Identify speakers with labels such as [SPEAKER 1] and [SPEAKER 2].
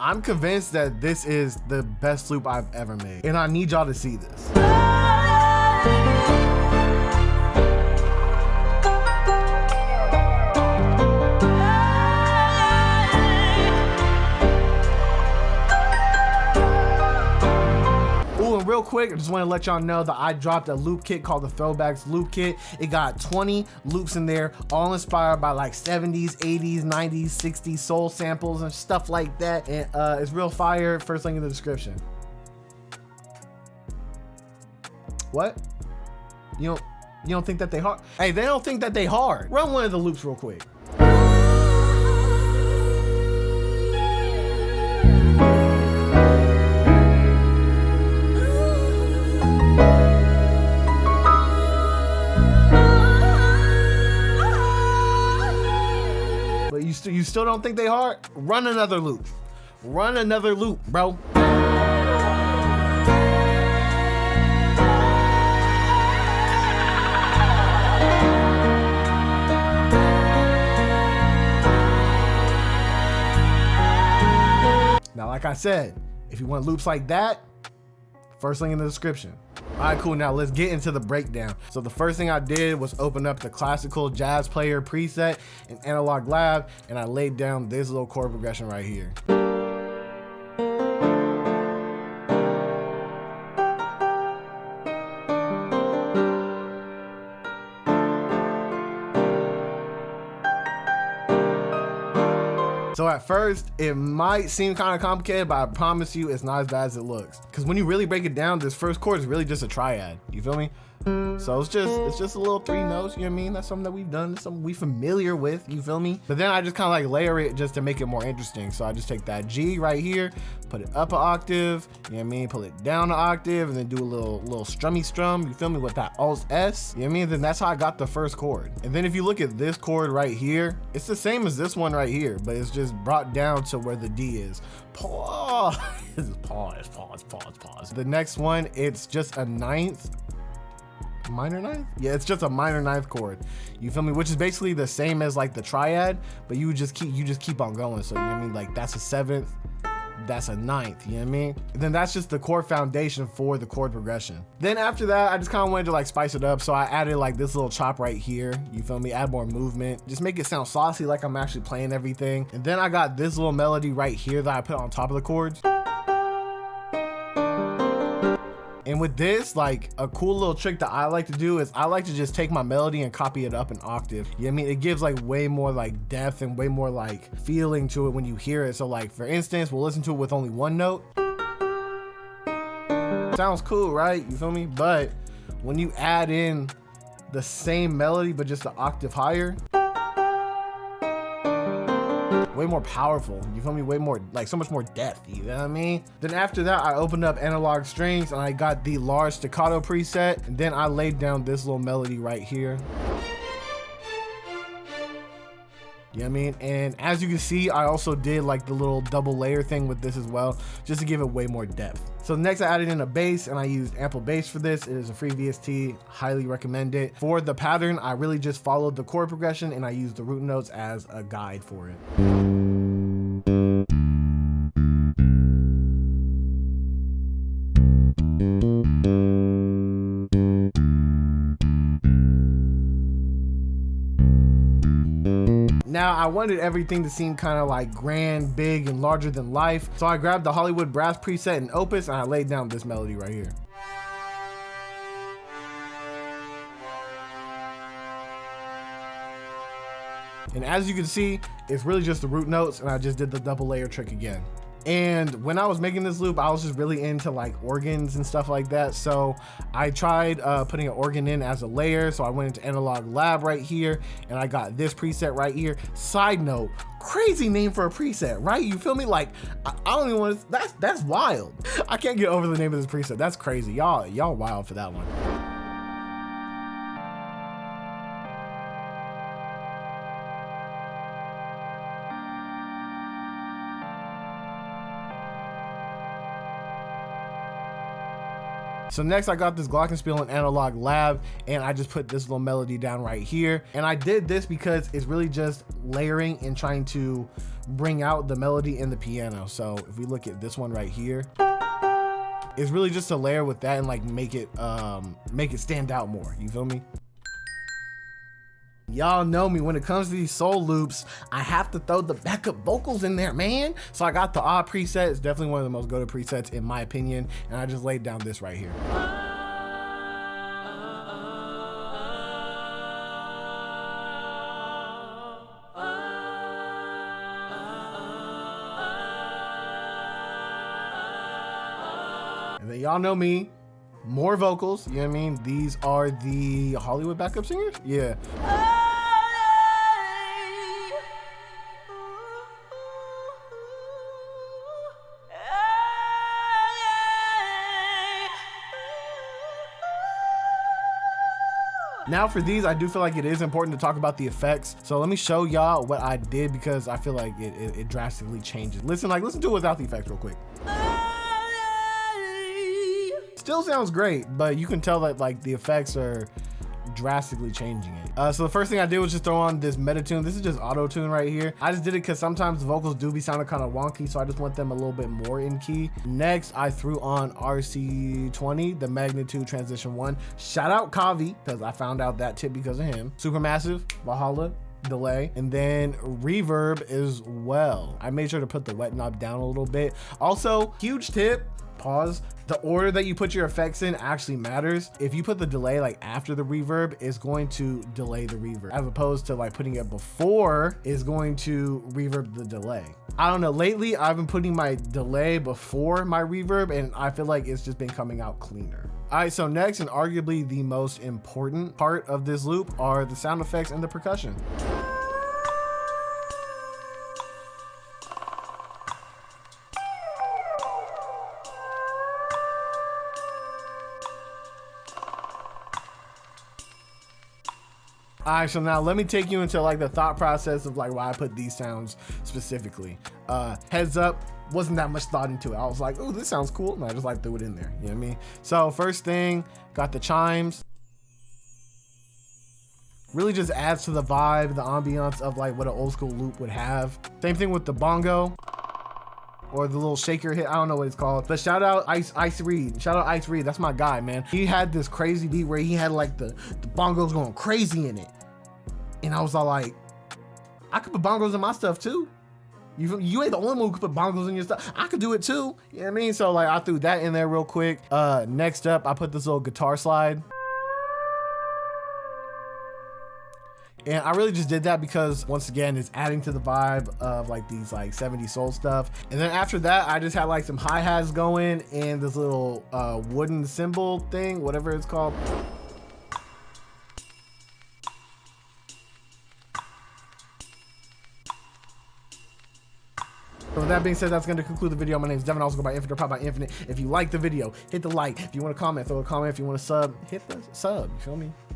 [SPEAKER 1] I'm convinced that this is the best loop I've ever made, and I need y'all to see this. Real quick, I just want to let y'all know that I dropped a loop kit called the Throwbacks Loop Kit. It got 20 loops in there, all inspired by like 70s, 80s, 90s, 60s soul samples and stuff like that. And it's real fire. First link in the description. What? You don't think that they hard? Hey, they don't think that they hard. Run one of the loops real quick. You still don't think they hard? Run another loop. Run another loop, bro. Now, like I said, if you want loops like that, first link in the description. All right, cool. Now let's get into the breakdown. So the first thing I did was open up the classical jazz player preset in Analog Lab, and I laid down this little chord progression right here. So at first, it might seem kind of complicated, but I promise you it's not as bad as it looks. Because when you really break it down, this first chord is really just a triad. You feel me? So it's just a little 3 notes, you know what I mean? That's something that we've done, that's something we familiar with, you feel me? But then I just kind of like layer it just to make it more interesting. So I just take that G right here, put it up an octave, you know what I mean? Pull it down an octave and then do a little strummy strum, you feel me? With that Alt S, you know what I mean? Then that's how I got the first chord. And then if you look at this chord right here, it's the same as this one right here, but it's just brought down to where the D is. Pause, pause. The next one, it's just a minor ninth? Yeah, it's just a minor ninth chord. You feel me? Which is basically the same as like the triad, but you just keep on going. So you know what I mean? Like that's a 7th, that's a 9th, you know what I mean? And then that's just the chord foundation for the chord progression. Then after that, I just kind of wanted to like spice it up. So I added like this little chop right here, you feel me? Add more movement, just make it sound saucy like I'm actually playing everything. And then I got this little melody right here that I put on top of the chords. And with this, like a cool little trick that I like to do is I like to just take my melody and copy it up an octave. You know what I mean? It gives like way more like depth and way more like feeling to it when you hear it. So like for instance, we'll listen to it with only 1 note. Sounds cool, right? You feel me? But when you add in the same melody, but just an octave higher, way more powerful, you feel me? Way more, like so much more depth, you know what I mean? Then after that, I opened up Analog Strings and I got the large staccato preset, and then I laid down this little melody right here. You know what I mean? And as you can see, I also did like the little double layer thing with this as well, just to give it way more depth. So next I added in a bass and I used Ample Bass for this. It is a free VST, highly recommend it. For the pattern, I really just followed the chord progression and I used the root notes as a guide for it. Now, I wanted everything to seem kind of like grand, big, and larger than life. So I grabbed the Hollywood Brass preset in Opus and I laid down this melody right here. And as you can see, it's really just the root notes, and I just did the double layer trick again. And when I was making this loop, I was just really into like organs and stuff like that. So I tried putting an organ in as a layer. So I went into Analog Lab right here and I got this preset right here. Side note, crazy name for a preset, right? You feel me? Like, I don't even want to, that's wild. I can't get over the name of this preset. That's crazy. Y'all wild for that one. So next I got this glockenspiel in Analog Lab, and I just put this little melody down right here. And I did this because it's really just layering and trying to bring out the melody in the piano. So if we look at this one right here, it's really just a layer with that and like make it stand out more. You feel me? Y'all know me, when it comes to these soul loops, I have to throw the backup vocals in there, man. So I got the odd preset. It's definitely one of the most go-to presets in my opinion. And I just laid down this right here. And then y'all know me, more vocals, you know what I mean? These are the Hollywood backup singers? Yeah. Now for these, I do feel like it is important to talk about the effects. So let me show y'all what I did because I feel like it drastically changes. Listen to it without the effects real quick. Still sounds great, but you can tell that like the effects are drastically changing it. So the first thing I did was just throw on this meta tune. This is just auto tune right here. I just did it because sometimes the vocals do be sounding kind of wonky, so I just want them a little bit more in key. Next, I threw on RC20, the magnitude transition 1. Shout out Kavi, because I found out that tip because of him. Supermassive, Valhalla, delay, and then reverb as well. I made sure to put the wet knob down a little bit. Also, huge tip, pause, the order that you put your effects in actually matters. If you put the delay like after the reverb, it's going to delay the reverb, as opposed to like putting it before is going to reverb the delay. I don't know, lately I've been putting my delay before my reverb and I feel like it's just been coming out cleaner. All right, so next and arguably the most important part of this loop are the sound effects and the percussion. All right, so now let me take you into like the thought process of like why I put these sounds specifically. Heads up, wasn't that much thought into it. I was like, oh, this sounds cool. And I just like threw it in there, you know what I mean? So first thing, got the chimes. Really just adds to the vibe, the ambiance of like what an old school loop would have. Same thing with the bongo, or the little shaker hit, I don't know what it's called. But shout out Ice Reed. Shout out Ice Reed, that's my guy, man. He had this crazy beat where he had like the bongos going crazy in it. And I was all like, I could put bongos in my stuff too. You ain't the only one who could put bongos in your stuff. I could do it too, you know what I mean? So like I threw that in there real quick. Next up, I put this little guitar slide. And I really just did that because once again, it's adding to the vibe of like these like 70s soul stuff. And then after that, I just had like some hi-hats going and this little wooden cymbal thing, whatever it's called. So with that being said, that's going to conclude the video. My name is Devin. I also go by Infinite or Pop by Infinite. If you like the video, hit the like. If you want to comment, throw a comment. If you want to sub, hit the sub. You feel me?